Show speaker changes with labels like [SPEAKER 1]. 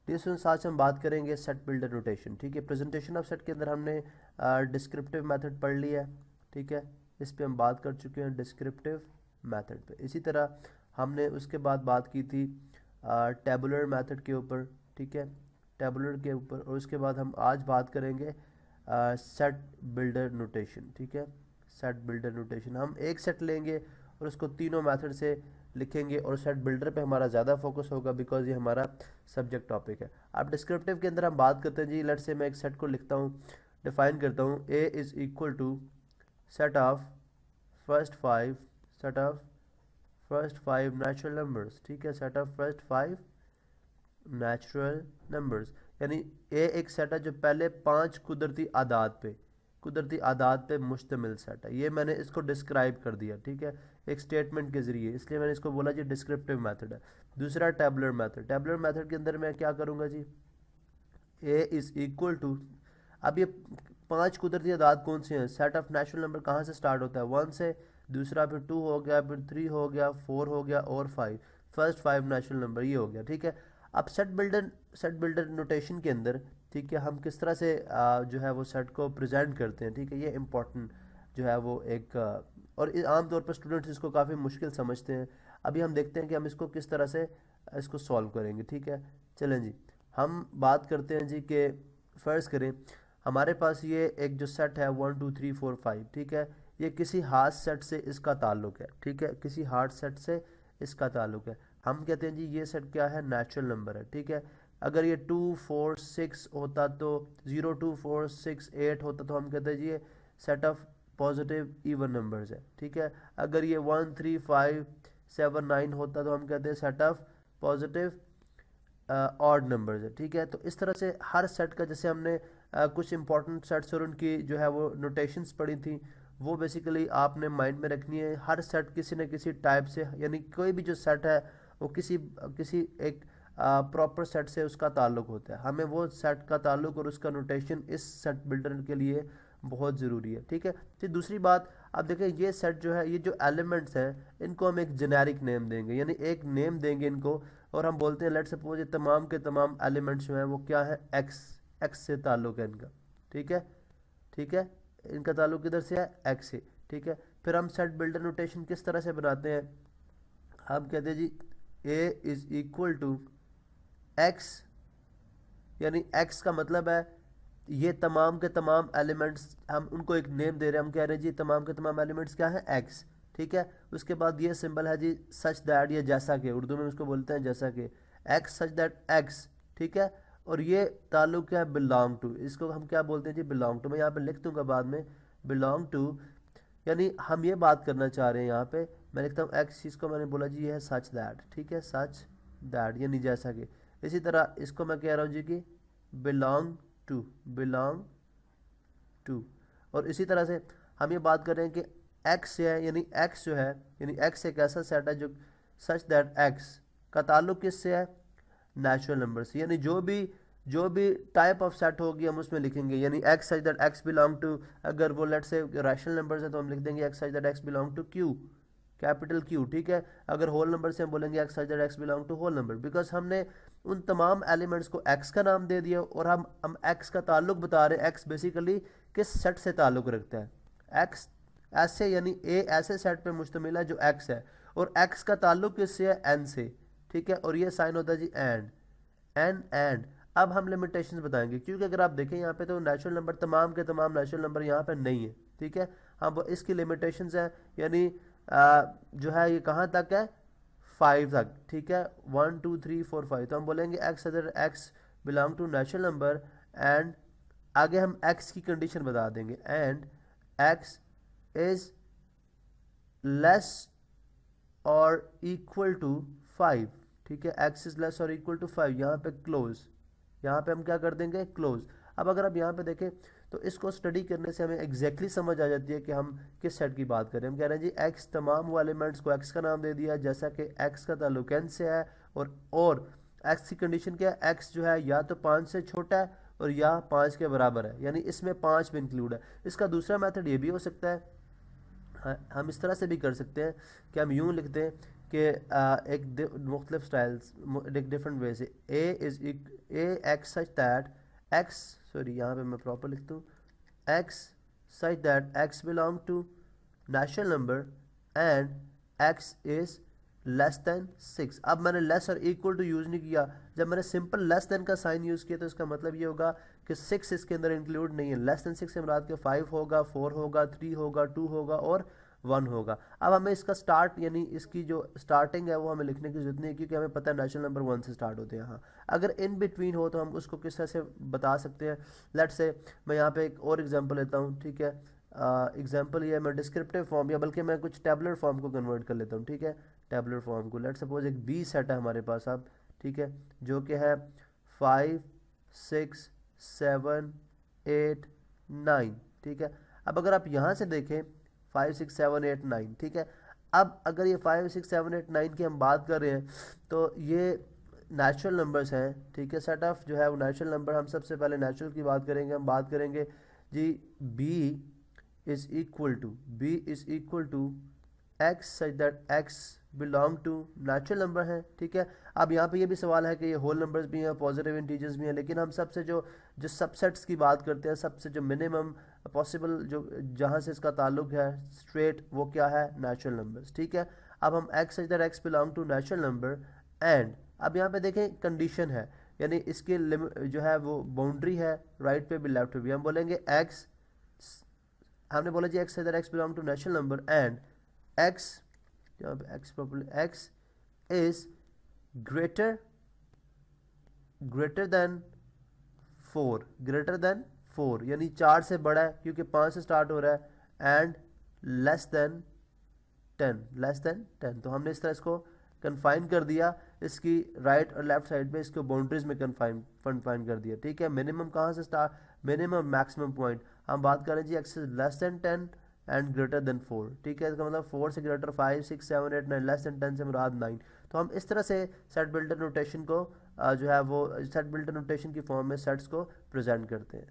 [SPEAKER 1] Dear students, आज हम बात करेंगे सेट बिल्डर नोटेशन। ठीक है, प्रेजेंटेशन ऑफ सेट के अंदर हमने डिस्क्रिप्टिव मेथड पढ़ लिया है। ठीक है, इस पे हम बात कर चुके हैं डिस्क्रिप्टिव मेथड पे। इसी तरह हमने उसके बाद बात की थी टेबुलर मेथड के ऊपर। ठीक है, टेबुलर के ऊपर, और उसके बाद हम आज बात करेंगे सेट बिल्डर नोटेशन। ठीक है, सेट बिल्डर नोटेशन हम एक सेट लेंगे और उसको तीनों मेथड से लिखेंगे, और सेट बिल्डर पे हमारा ज़्यादा फोकस होगा बिकॉज ये हमारा सब्जेक्ट टॉपिक है। अब डिस्क्रिप्टिव के अंदर हम बात करते हैं जी, लेट से मैं एक सेट को लिखता हूँ, डिफाइन करता हूँ, A is equal to set of first five natural numbers. ठीक है, set of first 5 natural numbers, यानी ए एक सेट है जो पहले 5 कुदरती आदात पे मुश्तमिल सेट है। ये मैंने इसको डिस्क्राइब कर दिया। ठीक है, एक स्टेटमेंट के जरिए, इसलिए मैंने इसको बोला जी डिस्क्रिप्टिव मेथड है। दूसरा टेबुलर मेथड के अंदर मैं क्या करूँगा जी, ए इज़ इक्वल टू, अब ये 5 कुदरती आदात कौन से हैं, सेट ऑफ नेचुरल नंबर कहाँ से स्टार्ट होता है, 1 से, दूसरा फिर 2 हो गया, फिर 3 हो गया, 4 हो गया और 5, फर्स्ट 5 नेचुरल नंबर ये हो गया। ठीक है, अब सेट बिल्डर नोटेशन के अंदर, ठीक है, हम किस तरह से जो है वो सेट को प्रेजेंट करते हैं। ठीक है, ये इम्पोर्टेंट जो है वो एक और आमतौर पर स्टूडेंट्स इसको काफ़ी मुश्किल समझते हैं। अभी हम देखते हैं कि हम इसको किस तरह से इसको सॉल्व करेंगे। ठीक है, चलें जी, हम बात करते हैं जी कि फ़र्ज़ करें हमारे पास ये एक जो सेट है 1 2 3 4 5, ठीक है, ये किसी हार्ड सेट से इसका ताल्लुक़ है। ठीक है, किसी हार्ड सेट से इसका ताल्लुक़ है। हम कहते हैं जी ये सेट क्या है, नेचुरल नंबर है। ठीक है, अगर ये 2 4 6 होता तो 0 2 4 6 8 होता तो हम कहते हैं जी ये set of positive even numbers है। ठीक है, अगर ये 1 3 5 7 9 होता तो हम कहते हैं set of positive odd numbers है। ठीक है, तो इस तरह से हर सेट का, जैसे हमने कुछ इंपॉर्टेंट सेट्स और उनकी जो है वो नोटेशंस पढ़ी थी, वो बेसिकली आपने माइंड में रखनी है। हर सेट किसी न किसी टाइप से, यानी कोई भी जो सेट है वो किसी एक प्रॉपर सेट से उसका ताल्लुक होता है। हमें वो सेट का ताल्लुक और उसका नोटेशन इस सेट बिल्डर के लिए बहुत ज़रूरी है। ठीक है, फिर दूसरी बात, अब देखें ये सेट जो है, ये जो एलिमेंट्स हैं इनको हम एक जेनेरिक नेम देंगे, यानी एक नेम देंगे इनको, और हम बोलते हैं लेट सपोज ये तमाम के तमाम एलिमेंट्स जो हैं वो क्या है, एक्स से ताल्लुक है इनका। ठीक है, ठीक है, इनका ताल्लुक किधर से है, एक्स से। ठीक है, फिर हम सेट बिल्डर नोटेशन किस तरह से बनाते हैं, हम कहते हैं G A is equal to X, यानी एक्स का मतलब है ये तमाम के तमाम एलिमेंट्स, हम उनको एक नेम दे रहे हैं, हम कह रहे हैं जी तमाम के तमाम एलिमेंट्स क्या है, एक्स। ठीक है, उसके बाद ये सिंबल है जी सच दैट, या जैसा कि, उर्दू में उसको बोलते हैं जैसा कि, एक्स सच दैट एक्स। ठीक है, और ये ताल्लुक क्या है, बिलोंग टू, इसको हम क्या बोलते हैं जी, बिलोंग टू। मैं यहाँ पे लिख दूंगा बाद में, बिलोंग टू, यानी हम ये बात करना चाह रहे हैं यहाँ पे, मैं लिखता हूँ एक्स, चीज़ को मैंने बोला जी ये है सच दैट। ठीक है, सच दैट यानी जैसा कि। इसी तरह इसको मैं कह रहा हूँ जी कि बिलोंग टू, और इसी तरह से हम ये बात कर रहे हैं कि एक्स है, यानी एक्स जो है, यानी एक्स एक ऐसा सेट है जो सच दैट एक्स का ताल्लुक किससे है, नेचुरल नंबर से, यानी जो भी टाइप ऑफ सेट होगी हम उसमें लिखेंगे, यानी x such that x belong to, अगर वो लेट से रैशनल नंबर्स है तो हम लिख देंगे x such that x belong to Q, capital Q. ठीक है, अगर होल नंबर से हम बोलेंगे x such that x belong to whole number, because हमने उन तमाम एलिमेंट्स को एक्स का नाम दे दिया, और हम एक्स का ताल्लुक बता रहे हैं, एक्स बेसिकली किस सेट से ताल्लुक रखता है, एक्स ऐसे, यानी ए ऐसे सेट पे मुश्तमिल है जो एक्स है, और एक्स का ताल्लुक किससे है, एन से। ठीक है, और ये साइन होता है जी एंड। अब हम लिमिटेशंस बताएंगे, क्योंकि अगर आप देखें यहाँ पे तो नेचुरल नंबर, तमाम के तमाम नेचुरल नंबर यहाँ पे नहीं है। ठीक है, हम इसकी लिमिटेशंस हैं, यानी जो है ये कहाँ तक है, 5 तक। ठीक है, 1 2 3 4 5, तो हम बोलेंगे x other x belong to natural number, and आगे हम एक्स की कंडीशन बता देंगे, and x is less or equal to 5। ठीक है, x is less or equal to 5, यहाँ पे क्लोज, यहाँ पे हम क्या कर देंगे, क्लोज। अब अगर आप यहाँ पे देखें तो इसको स्टडी करने से हमें एग्जैक्टली समझ आ जाती है कि हम किस सेट की बात करें। हम कह रहे हैं जी एक्स, तमाम वो एलिमेंट्स को एक्स का नाम दे दिया, जैसा कि एक्स का ताल्लुक एन से है, और एक्स की कंडीशन क्या है, एक्स जो है या तो 5 से छोटा है और या 5 के बराबर है, यानी इसमें 5 भी इंक्लूड है। इसका दूसरा मेथड ये भी हो सकता है, हम इस तरह से भी कर सकते हैं कि हम यूँ लिखते हैं एक मुख्तलिफ स्टाइल्स डिफरेंट वे से A X such that X, sorry यहाँ पे मैं प्रॉपर लिखता हूँ, X such that x belong to natural number and x is less than 6। अब मैंने less or equal to use नहीं किया, जब मैंने सिंपल लेस देन का साइन यूज़ किया तो इसका मतलब ये होगा कि 6 इसके अंदर इंक्लूड नहीं है। लेस देन 6 से मुराद के 5 होगा, 4 होगा, 3 होगा, 2 होगा और 1 होगा। अब हमें इसका स्टार्ट यानी इसकी जो स्टार्टिंग है वो हमें लिखने की जरूरत नहीं है, क्योंकि हमें पता है नेचुरल नंबर 1 से स्टार्ट होते हैं। हाँ, अगर इन बिटवीन हो तो हम उसको किस तरह से बता सकते हैं। लेट्स से मैं यहाँ पे एक और एग्जांपल लेता हूँ, ठीक है। एग्जांपल ये मैं डिस्क्रिप्टिव फॉर्म या बल्कि मैं कुछ टेबुलर फॉर्म को कन्वर्ट कर लेता हूँ, ठीक है। टेबुलर फॉर्म को लेट्स सपोज एक बी सेट है हमारे पास अब, ठीक है, जो कि है 5 6 7 8 9, ठीक है। अब अगर आप यहाँ से देखें 5 6 7 8 9, ठीक है। अब अगर ये 5 6 7 8 9 की हम बात कर रहे हैं तो ये नेचुरल नंबर्स हैं, ठीक है। सेट ऑफ जो है वो नेचुरल नंबर, हम सबसे पहले नेचुरल की बात करेंगे। हम बात करेंगे जी b is equal to x such that x belong to natural number है, ठीक है। अब यहाँ पे ये भी सवाल है कि ये होल नंबर्स भी हैं, पॉजिटिव इंटीजर्स भी हैं, लेकिन हम सबसे जो सबसेट्स की बात करते हैं, सबसे जो मिनिमम पॉसिबल जो जहाँ से इसका ताल्लुक है स्ट्रेट, वो क्या है, नेचुरल नंबर्स, ठीक है। अब हम x such that x belong to natural number and, अब यहाँ पे देखें कंडीशन है, यानी इसके लिमिट जो है वो बाउंड्री है, राइट पे भी लेफ्ट पे भी। हम बोलेंगे x, हमने बोला जी x such that x belong to natural number and x, यहाँ पे x properly, x is greater than 4, यानी 4 से बड़ा है क्योंकि 5 से स्टार्ट हो रहा है, एंड लेस देन 10। तो हमने इस तरह इसको कन्फाइन कर दिया, इसकी राइट और लेफ्ट साइड पे इसको बाउंड्रीज में कन्फाइन कर दिया, ठीक है। मिनिमम कहाँ से स्टार्ट, मिनिमम मैक्सिमम पॉइंट हम बात करें जी x is less then 10 and greater than 4, ठीक है। इसका मतलब 4 से ग्रेटर 5 6 7 8 9, लेस देन 10 से मुराद 9। तो हम इस तरह से सेट बिल्डर नोटेशन को जो है वो सेट बिल्डर नोटेशन की फॉर्म में सेट्स को प्रेजेंट करते हैं।